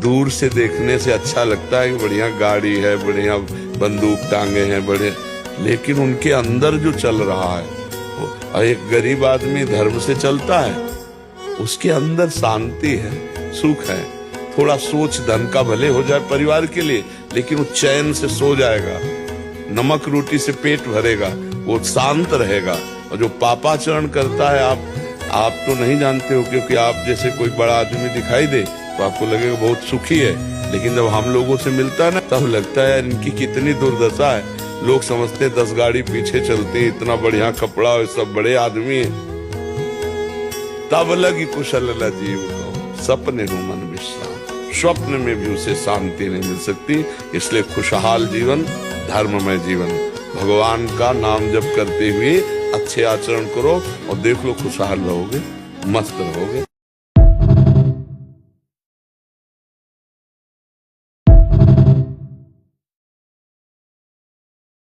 दूर से देखने से अच्छा लगता है कि बढ़िया गाड़ी है, बढ़िया बंदूक टांगे हैं बड़े, लेकिन उनके अंदर जो चल रहा है, एक गरीब आदमी धर्म से चलता है, उसके अंदर शांति है, सुख है। थोड़ा सोच धन का भले हो जाए परिवार के लिए, लेकिन वो चैन से सो जाएगा, नमक रोटी से पेट भरेगा, वो शांत रहेगा। और जो पापाचरण करता है, आप तो नहीं जानते हो, क्योंकि आप जैसे कोई बड़ा आदमी दिखाई दे तो आपको लगेगा बहुत सुखी है, लेकिन जब हम लोगों से मिलता है ना, तब लगता है इनकी कितनी दुर्दशा है। लोग समझते 10 गाड़ी पीछे चलते हैं, इतना बढ़िया कपड़ा और सब बड़े आदमी है। तब लगी कुशल जीव को सपने हो मन विश्राम, स्वप्न में भी उसे शांति नहीं मिल सकती। इसलिए खुशहाल जीवन, धर्ममय जीवन, भगवान का नाम जप करते हुए अच्छे आचरण करो और देख लो खुशहाल रहोगे, मस्त रहोगे।